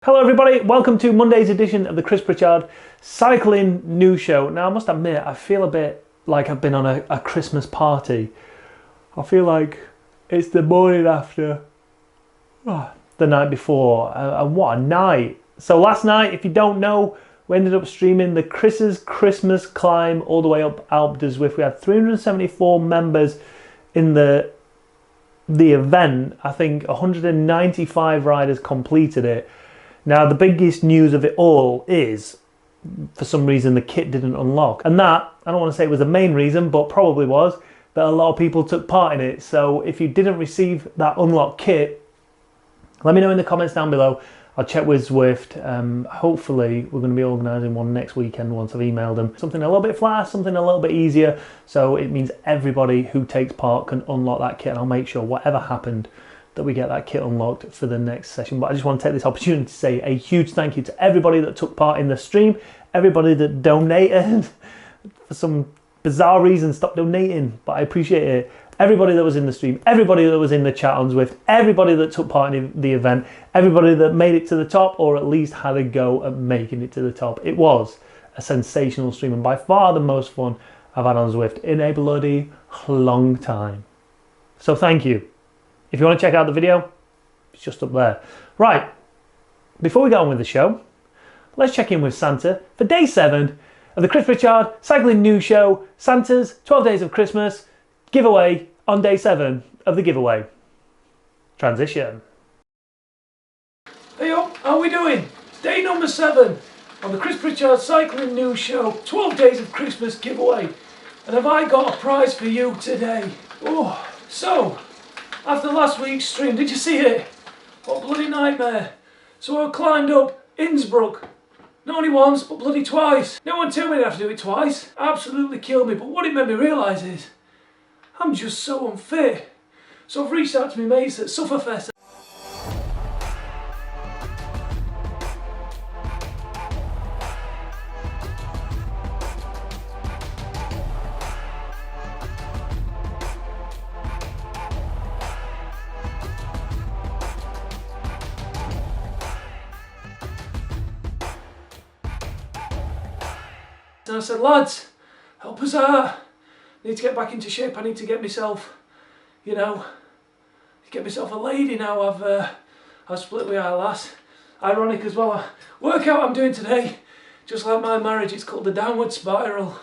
Hello everybody, welcome to Monday's edition of the Chris Pritchard Cycling News Show. Now I must admit, I feel a bit like I've been on a Christmas party. I feel like it's the morning after the night before, and what a night. So last night, if you don't know, we ended up streaming the Chris's Christmas climb all the way up Alpe d'Huez. We had 374 members in the event. I think 195 riders completed it. Now, the biggest news of it all is, for some reason, the kit didn't unlock. And that, I don't want to say it was the main reason, but probably was, that a lot of people took part in it. So if you didn't receive that unlocked kit, let me know in the comments down below. I'll check with Zwift. Hopefully, we're going to be organising one next weekend once I've emailed them. Something a little bit fast, something a little bit easier. So it means everybody who takes part can unlock that kit. And I'll make sure whatever happened, that we get that kit unlocked for the next session. But I just want to take this opportunity to say a huge thank you to everybody that took part in the stream, everybody that donated for some bizarre reason, stopped donating, but I appreciate it. Everybody that was in the stream, everybody that was in the chat on Zwift, everybody that took part in the event, everybody that made it to the top, or at least had a go at making it to the top. It was a sensational stream and by far the most fun I've had on Zwift in a bloody long time. So thank you. If you want to check out the video, it's just up there. Right, before we get on with the show, let's check in with Santa for day 7 of the Chris Pritchard Cycling News Show, Santa's 12 Days of Christmas giveaway on day 7 of the giveaway. Transition. Hey up, how are we doing? It's day number 7 on the Chris Pritchard Cycling News Show, 12 Days of Christmas giveaway. And have I got a prize for you today? Oh, so, after last week's stream, did you see it? What a bloody nightmare. So I climbed up Innsbruck. Not only once, but bloody twice. No one told me I'd have to do it twice. Absolutely killed me. But what it made me realise is, I'm just so unfit. So I've reached out to my mates at Sufferfest. And I said, lads, help us out. I need to get back into shape. I need to get myself, get myself a lady now. I've split with our lass. Ironic as well. Workout I'm doing today, just like my marriage, it's called the downward spiral.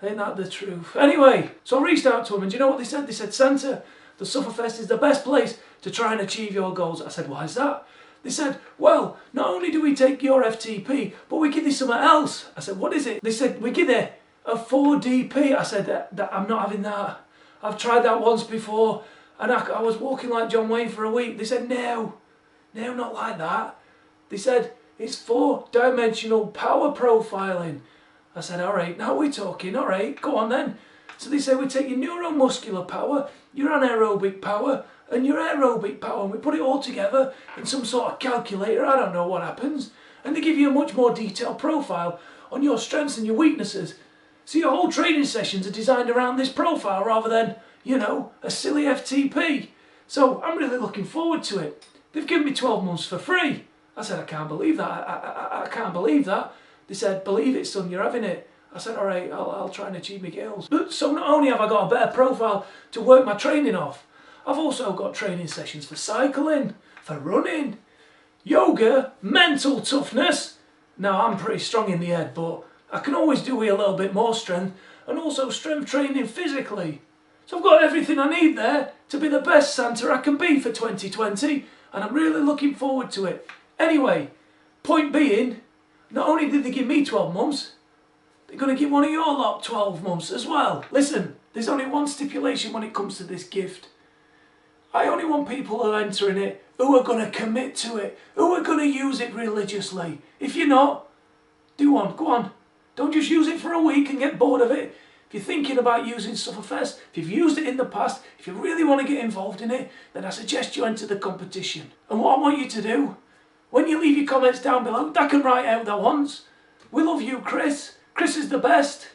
Ain't that the truth? Anyway, so I reached out to them and do you know what they said? They said, Santa, the Sufferfest is the best place to try and achieve your goals. I said, why is that? They said, well, not only do we take your FTP, but we give you something else. I said, what is it? They said, we give you a 4DP. I said, that I'm not having that. I've tried that once before, and I was walking like John Wayne for a week. They said, no, not like that. They said, it's 4-dimensional power profiling. I said, all right, now we're talking, all right, go on then. So they said, we take your neuromuscular power, your anaerobic power, and your aerobic power, and we put it all together in some sort of calculator, I don't know what happens, and they give you a much more detailed profile on your strengths and your weaknesses. So your whole training sessions are designed around this profile rather than, a silly FTP. So I'm really looking forward to it. They've given me 12 months for free. I said, I can't believe that, I can't believe that. They said, believe it son, you're having it. I said, all right, I'll try and achieve my goals. But so not only have I got a better profile to work my training off, I've also got training sessions for cycling, for running, yoga, mental toughness. Now I'm pretty strong in the head, but I can always do with a little bit more strength, and also strength training physically. So I've got everything I need there to be the best Santa I can be for 2020, and I'm really looking forward to it. Anyway, point being, not only did they give me 12 months, they're going to give one of your lot 12 months as well. Listen, there's only one stipulation when it comes to this gift. I only want people who are entering it who are going to commit to it, who are going to use it religiously. If you're not, do one, go on. Don't just use it for a week and get bored of it. If you're thinking about using Sufferfest, if you've used it in the past, if you really want to get involved in it, then I suggest you enter the competition. And what I want you to do, when you leave your comments down below, I can write out the ones. We love you, Chris. Chris is the best.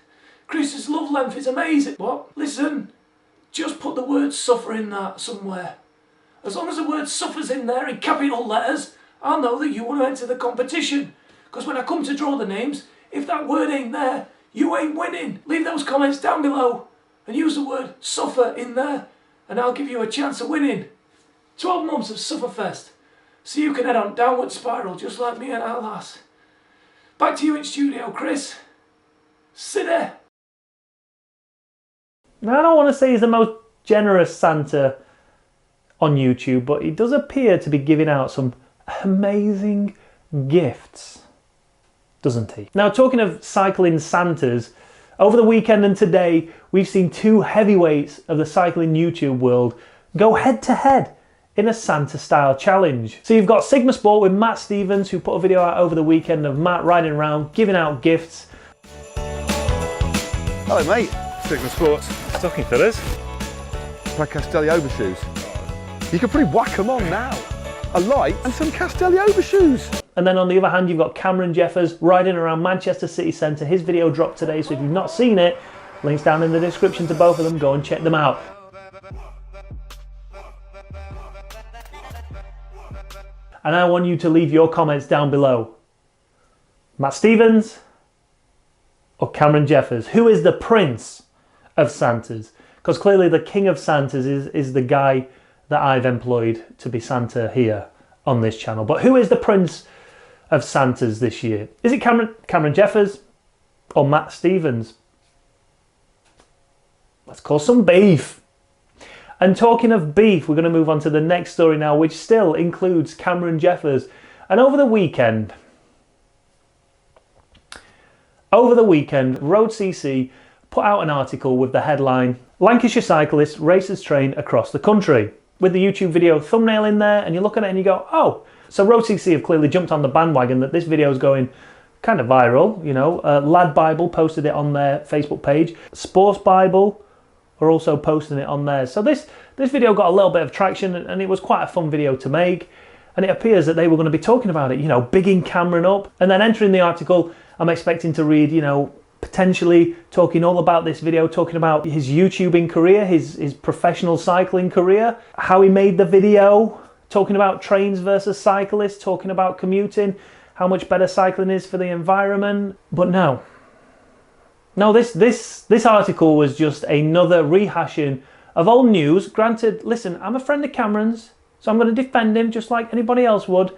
Chris's love length is amazing. What? Listen. Just put the word suffer in that somewhere. As long as the word suffer's in there in capital letters, I'll know that you want to enter the competition. Because when I come to draw the names, if that word ain't there, you ain't winning. Leave those comments down below and use the word suffer in there and I'll give you a chance of winning. 12 months of Sufferfest. So you can head on downward spiral just like me and our lass. Back to you in studio, Chris. Sit there. Now, I don't want to say he's the most generous Santa on YouTube, but he does appear to be giving out some amazing gifts, doesn't he? Now, talking of cycling Santas, over the weekend and today, we've seen two heavyweights of the cycling YouTube world go head to head in a Santa style challenge. So you've got Sigma Sport with Matt Stevens, who put a video out over the weekend of Matt riding around giving out gifts. Hello mate, Sigma Sports stocking fillers. My Castelli overshoes. You can pretty whack them on now. A light and some Castelli overshoes. And then on the other hand, you've got Cameron Jeffers riding around Manchester city centre. His video dropped today, so if you've not seen it, links down in the description to both of them. Go and check them out. And I want you to leave your comments down below. Matt Stevens or Cameron Jeffers? Who is the prince of Santas? Because clearly the king of Santas is the guy that I've employed to be Santa here on this channel. But who is the prince of Santas this year? Is it Cameron Jeffers or Matt Stevens? Let's call some beef. And talking of beef, we're going to move on to the next story now, which still includes Cameron Jeffers. And over the weekend, Road.cc put out an article with the headline, Lancashire cyclist races train across the country, with the YouTube video thumbnail in there, and you look at it and you go, oh, so Road.cc have clearly jumped on the bandwagon that this video is going kind of viral, you know. Lad Bible posted it on their Facebook page. Sports Bible are also posting it on there. So this video got a little bit of traction, and it was quite a fun video to make. And it appears that they were going to be talking about it, you know, bigging Cameron up. And then entering the article, I'm expecting to read, you know, potentially talking all about this video, talking about his YouTubing career, his professional cycling career, how he made the video, talking about trains versus cyclists, talking about commuting, how much better cycling is for the environment. But no, this article was just another rehashing of old news. Granted, listen, I'm a friend of Cameron's, so I'm going to defend him just like anybody else would.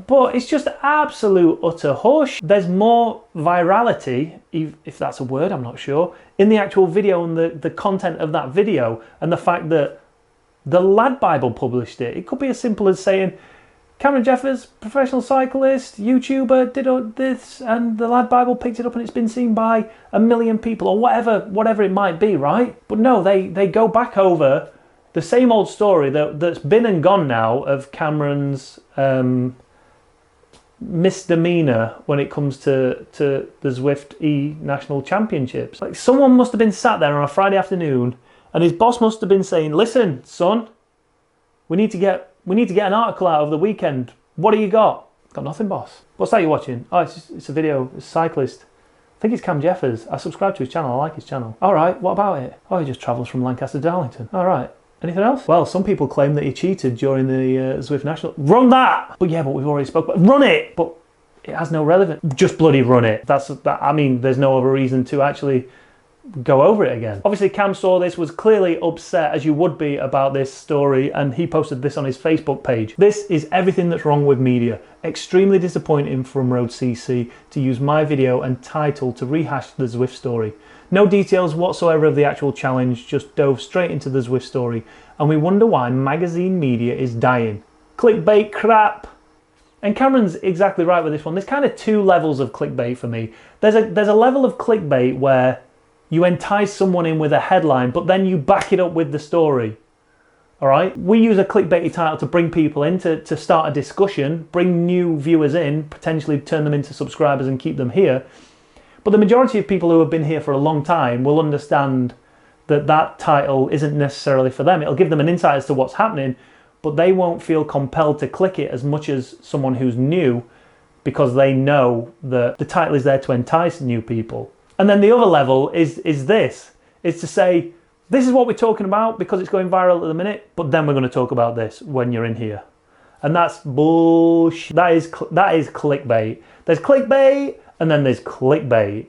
But it's just absolute utter hush. There's more virality, if that's a word, I'm not sure, in the actual video and the content of that video, and the fact that the Lad Bible published it. It could be as simple as saying, Cameron Jeffers, professional cyclist, YouTuber, did this, and the Lad Bible picked it up and it's been seen by 1 million people, or whatever it might be, right? But no, they go back over the same old story that's been and gone now of Cameron's misdemeanor when it comes to the Zwift National Championships. Like, someone must have been sat there on a Friday afternoon and his boss must have been saying, listen, son, we need to get an article out over the weekend. What do you got? Got nothing, boss. What's that you're watching? Oh, it's a video. It's a cyclist. I think it's Cam Jeffers. I subscribe to his channel. I like his channel. All right, what about it? Oh, he just travels from Lancaster to Darlington. All right. Anything else? Well, some people claim that he cheated during the Zwift National. Run that! But we've already spoke about. Run it! But it has no relevance. Just bloody run it. I mean, there's no other reason to actually go over it again. Obviously, Cam saw this, was clearly upset, as you would be, about this story, and he posted this on his Facebook page. This is everything that's wrong with media. Extremely disappointing from Road.cc to use my video and title to rehash the Zwift story. No details whatsoever of the actual challenge, just dove straight into the Zwift story, and we wonder why magazine media is dying. Clickbait crap! And Cameron's exactly right with this one. There's kind of two levels of clickbait for me. There's a level of clickbait where you entice someone in with a headline, but then you back it up with the story. All right? We use a clickbaity title to bring people in, to start a discussion, bring new viewers in, potentially turn them into subscribers and keep them here. But the majority of people who have been here for a long time will understand that that title isn't necessarily for them. It'll give them an insight as to what's happening, but they won't feel compelled to click it as much as someone who's new, because they know that the title is there to entice new people. And then the other level is to say, this is what we're talking about because it's going viral at the minute, but then we're going to talk about this when you're in here. And that's bullshit. That is clickbait. There's clickbait and then there's clickbait.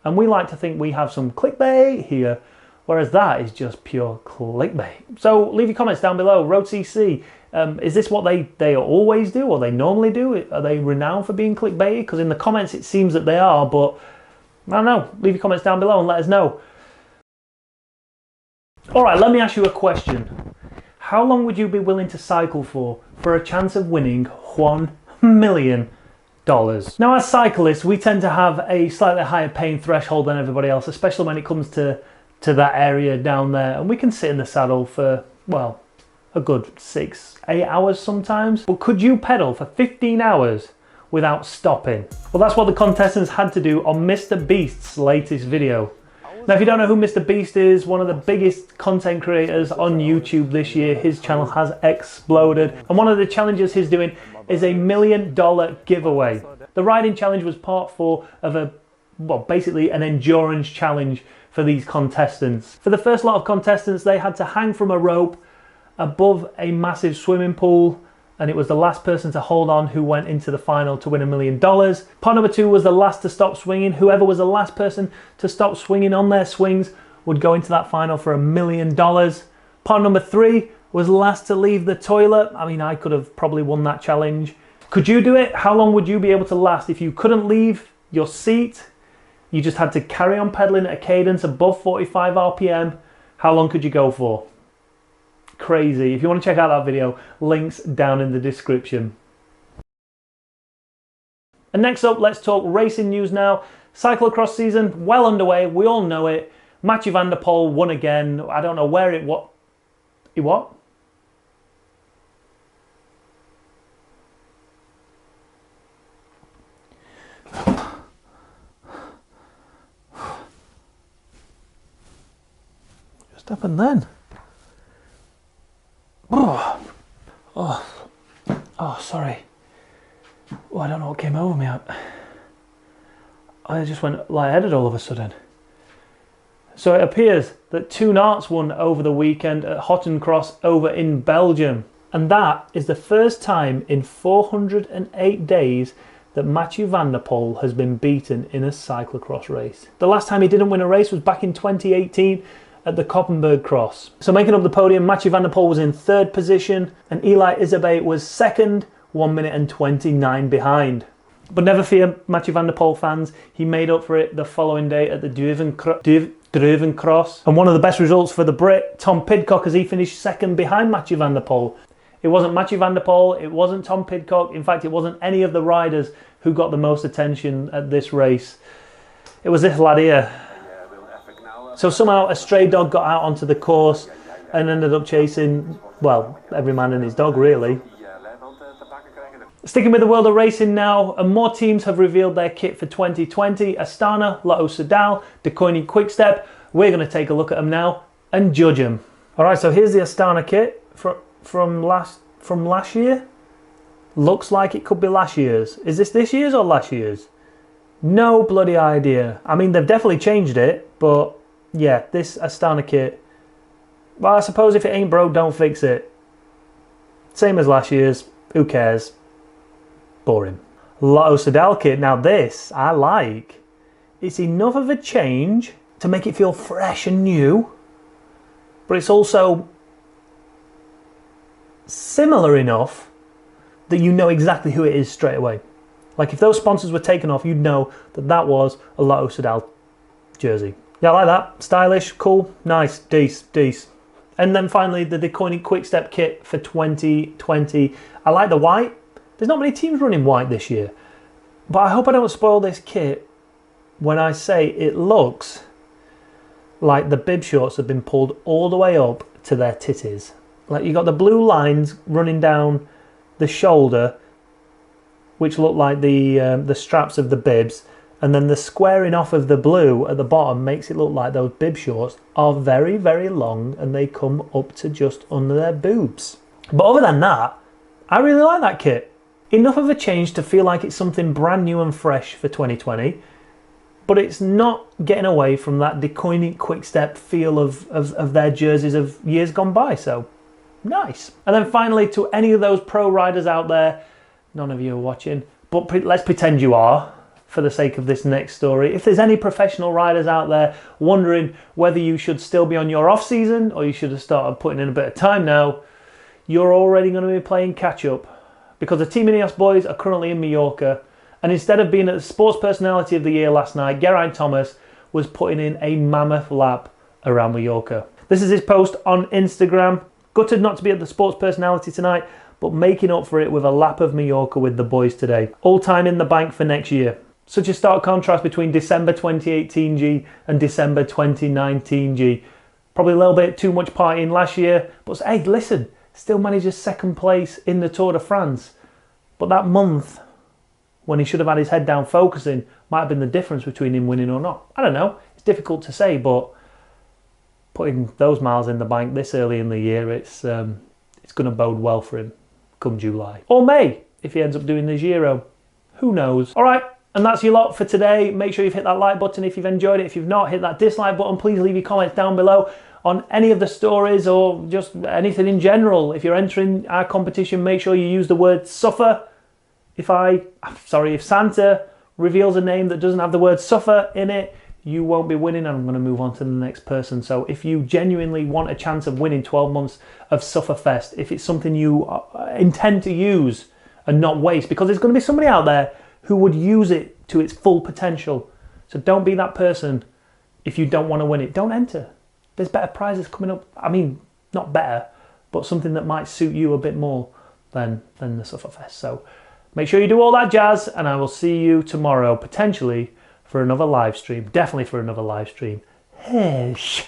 And we like to think we have some clickbait here, whereas that is just pure clickbait. So leave your comments down below. Road.cc, is this what they always do or they normally do? Are they renowned for being clickbaity? Because in the comments it seems that they are, but I don't know. Leave your comments down below and let us know. All right, let me ask you a question. How long would you be willing to cycle for a chance of winning $1 million? Now, as cyclists, we tend to have a slightly higher pain threshold than everybody else, especially when it comes to that area down there. And we can sit in the saddle for, well, a good 6-8 hours sometimes. But could you pedal for 15 hours without stopping? Well, that's what the contestants had to do on Mr. Beast's latest video. Now, if you don't know who Mr. Beast is, one of the biggest content creators on YouTube this year, his channel has exploded. And one of the challenges he's doing is a $1 million giveaway. The riding challenge was part 4 of basically an endurance challenge for these contestants. For the first lot of contestants, they had to hang from a rope above a massive swimming pool, and it was the last person to hold on who went into the final to win $1 million. Part number 2 was the last to stop swinging. Whoever was the last person to stop swinging on their swings would go into that final for $1 million. Part number 3 was last to leave the toilet. I mean, I could have probably won that challenge. Could you do it? How long would you be able to last if you couldn't leave your seat? You just had to carry on pedaling at a cadence above 45 RPM. How long could you go for? Crazy. If you want to check out that video, links down in the description. And next up, let's talk racing news now. Cyclocross season well underway. We all know it. Mathieu van der Poel won again. I don't know where it what. He what? Just happened then. Oh, sorry. Oh, I don't know what came over me. I just went lightheaded all of a sudden. So it appears that Toon Aerts won over the weekend at Hottencross over in Belgium. And that is the first time in 408 days that Mathieu van der Poel has been beaten in a cyclocross race. The last time he didn't win a race was back in 2018 at the Koppenberg Cross. So making up the podium, Mathieu van der Poel was in 3rd position and Eli Isabey was 2nd, 1 minute and 29 behind. But never fear, Mathieu van der Poel fans, he made up for it the following day at the Deceuninck Cross. And one of the best results for the Brit, Tom Pidcock, as he finished 2nd behind Mathieu van der Poel. It wasn't Mathieu van der Poel, it wasn't Tom Pidcock, in fact it wasn't any of the riders who got the most attention at this race. It was this lad here. So somehow a stray dog got out onto the course and ended up chasing, well, every man and his dog really. Sticking with the world of racing now, and more teams have revealed their kit for 2020. Astana, Lotto Soudal, Deceuninck Quickstep. We're going to take a look at them now and judge them. Alright, so here's the Astana kit from last year. Looks like it could be last year's. Is this year's or last year's? No bloody idea. I mean, they've definitely changed it, but yeah, this Astana kit, well, I suppose if it ain't broke, don't fix it. Same as last year's, who cares? Boring. Lotto Soudal kit, now this I like. It's enough of a change to make it feel fresh and new, but it's also similar enough that you know exactly who it is straight away. Like if those sponsors were taken off, you'd know that that was a Lotto Soudal jersey. Yeah, I like that. Stylish, cool, nice, decent. And then finally, the Deceuninck Quickstep kit for 2020. I like the white. There's not many teams running white this year. But I hope I don't spoil this kit when I say it looks like the bib shorts have been pulled all the way up to their titties. Like you got the blue lines running down the shoulder, which look like the straps of the bibs. And then the squaring off of the blue at the bottom makes it look like those bib shorts are very, very long and they come up to just under their boobs. But other than that, I really like that kit. Enough of a change to feel like it's something brand new and fresh for 2020, but it's not getting away from that Deceuninck Quickstep feel of their jerseys of years gone by. So Nice. And then finally, to any of those pro riders out there, none of you are watching, but let's pretend you are for the sake of this next story. If there's any professional riders out there wondering whether you should still be on your off season or you should have started putting in a bit of time now, you're already going to be playing catch up, because the Team Ineos boys are currently in Majorca, and instead of being at the Sports Personality of the Year last night, Geraint Thomas was putting in a mammoth lap around Majorca. This is his post on Instagram. Gutted not to be at the Sports Personality tonight, but making up for it with a lap of Majorca with the boys today. All time in the bank for next year. Such a stark contrast between December 2018 G and December 2019 G. Probably a little bit too much partying last year, but hey, listen, still manages second place in the Tour de France. But that month, when he should have had his head down focusing, might have been the difference between him winning or not. I don't know, it's difficult to say, but putting those miles in the bank this early in the year, it's going to bode well for him come July. Or May, if he ends up doing the Giro. Who knows? All right, and that's your lot for today. Make sure you've hit that like button if you've enjoyed it. If you've not, hit that dislike button. Please leave your comments down below on any of the stories or just anything in general. If you're entering our competition, make sure you use the word suffer. If Santa reveals a name that doesn't have the word suffer in it, you won't be winning, and I'm going to move on to the next person. So if you genuinely want a chance of winning 12 months of Sufferfest, if it's something you intend to use and not waste, because there's going to be somebody out there who would use it to its full potential. So don't be that person. If you don't want to win it, don't enter. There's better prizes coming up. I mean, not better, but something that might suit you a bit more than the Sufferfest. So make sure you do all that jazz, and I will see you tomorrow, potentially for another live stream. Definitely for another live stream. Hesh.